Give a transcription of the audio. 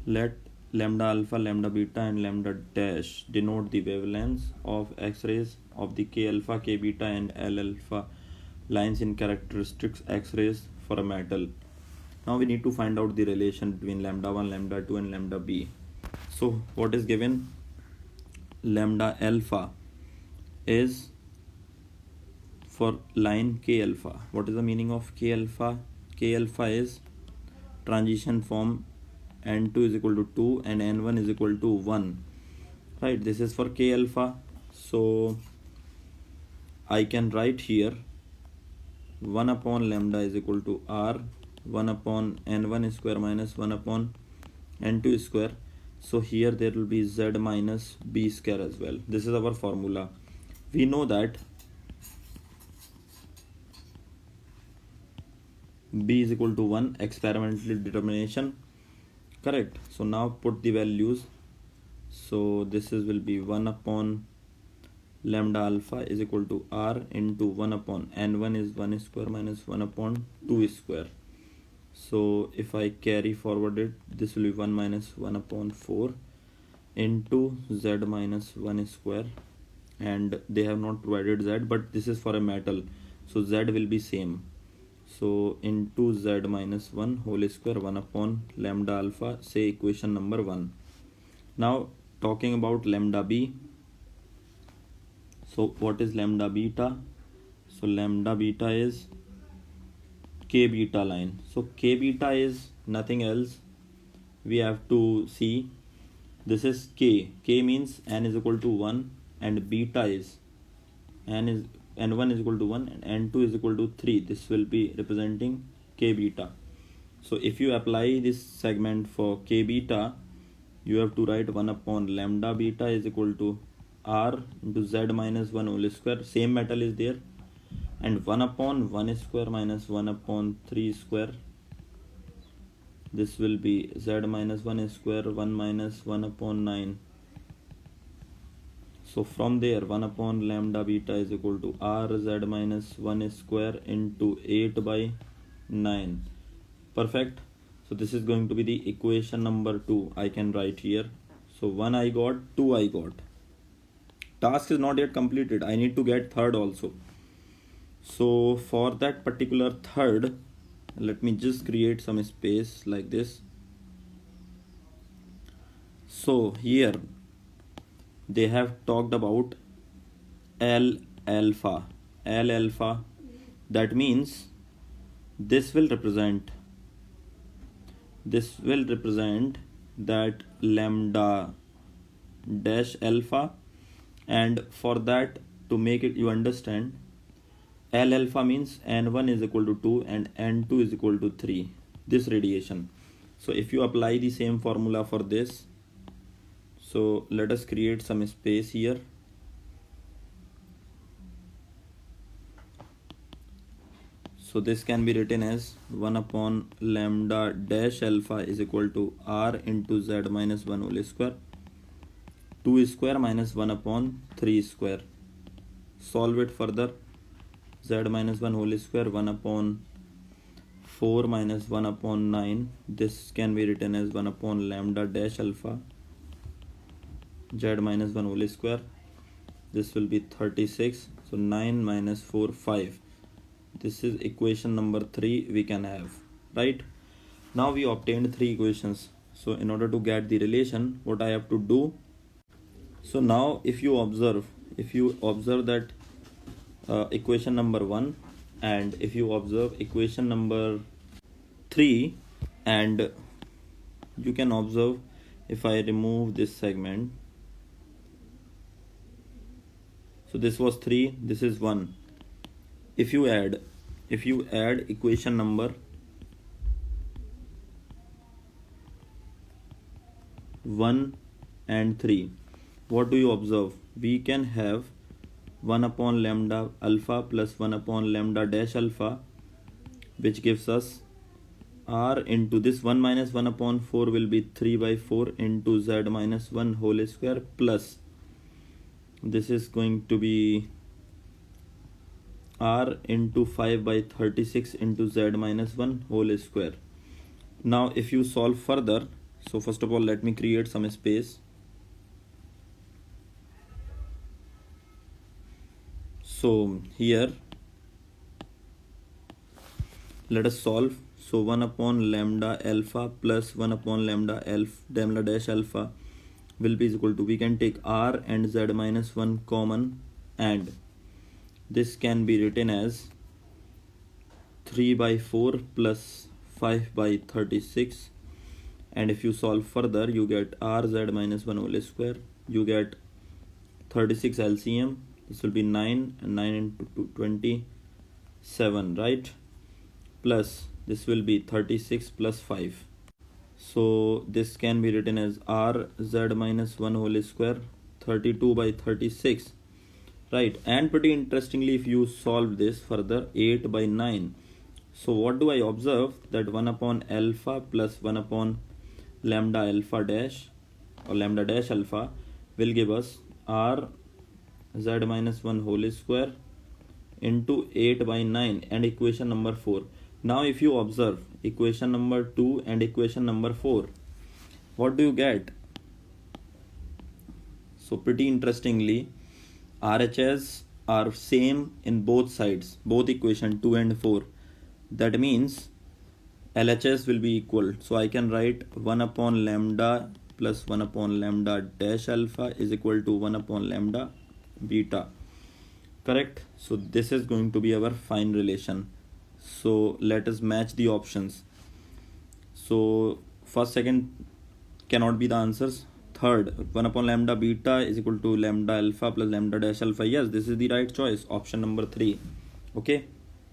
Let lambda alpha, lambda beta and lambda dash denote the wavelengths of X-rays of the K alpha, K beta and L alpha lines in characteristics X-rays for a metal. Now we need to find out the relation between lambda 1, lambda 2 and lambda b. So what is given? Lambda alpha is for line K alpha. What is the meaning of K alpha? K alpha is transition from n2 is equal to 2 and n1 is equal to 1. Right, this is for K alpha. So I can write here 1 upon lambda is equal to r 1 upon n1 square minus 1 upon n2 square. So here there will be z minus b square as well. This is our formula. We know that b is equal to 1, experimental determination, correct? So now put the values. So this is will be 1 upon lambda alpha is equal to r into 1 upon n1 is 1 square minus 1 upon 2 square. So if I carry forward it, this will be 1 minus 1 upon 4 into z minus 1 square, and they have not provided z, but this is for a metal, so z will be same. So into z minus 1 whole square 1 upon lambda alpha, say equation number 1. Now talking about lambda b. So what is lambda beta? So lambda beta is K beta line. So K beta is nothing else. We have to see this is K. K means n is equal to 1 and beta is n1 is equal to 1 and n2 is equal to 3. This will be representing K beta. So if you apply this segment for K beta, you have to write 1 upon lambda beta is equal to r into z minus 1 whole square. Same metal is there. And 1 upon 1 square minus 1 upon 3 square. This will be z minus 1 square 1 minus 1 upon 9. So from there 1 upon lambda beta is equal to r z minus 1 square into 8 by 9. Perfect. So this is going to be the equation number 2. I can write here. So 1 I got, 2 I got. Task is not yet completed. I need to get third also. So for that particular third, let me just create some space like this. So here they have talked about L alpha. L alpha, that means this will represent that lambda dash alpha, and for that, to make it you understand, L alpha means n1 is equal to 2 and n2 is equal to 3, this radiation. So if you apply the same formula for this, so let us create some space here. So this can be written as 1 upon lambda dash alpha is equal to r into z minus 1 whole square 2 square minus 1 upon 3 square. Solve it further. Z minus 1 whole square 1 upon 4 minus 1 upon 9. This can be written as 1 upon lambda dash alpha z minus 1 whole square. This will be 36. So 9 minus 4 5. This is equation number 3 we can have, right? Now we obtained 3 equations. So in order to get the relation, what I have to do? So now if you observe that equation number 1, and if you observe equation number 3, and you can observe if I remove this segment. So this was 3, this is 1. If you add equation number 1 and 3, what do you observe? We can have 1 upon lambda alpha plus 1 upon lambda dash alpha, which gives us r into this 1 minus 1 upon 4 will be 3 by 4 into z minus 1 whole square, plus this is going to be r into 5 by 36 into z minus 1 whole square. Now if you solve further, So first of all, let me create some space. So here let us solve. So 1 upon lambda alpha plus 1 upon lambda dash alpha will be equal to, we can take r and z minus 1 common, and this can be written as 3 by 4 plus 5 by 36, and if you solve further you get rz minus 1 whole square, you get 36 LCM, this will be 9 and 9 into 2, 27, right? Plus this will be 36 plus 5. So this can be written as rz minus 1 whole square, 32 by 36, right? And pretty interestingly, if you solve this further, 8 by 9. So what do I observe? That 1 upon alpha plus 1 upon lambda alpha dash or lambda dash alpha will give us r z minus 1 whole square into 8 by 9 and equation number 4. Now if you observe equation number 2 and equation number 4, what do you get? So pretty interestingly, RHS are same in both sides, both equation 2 and 4. That means LHS will be equal. So I can write 1 upon lambda plus 1 upon lambda dash alpha is equal to 1 upon lambda beta. Correct? So this is going to be our fine relation. So let us match the options. So first, second cannot be the answers. Third, 1 upon lambda beta is equal to lambda alpha plus lambda dash alpha. Yes, this is the right choice. Option number 3. Okay.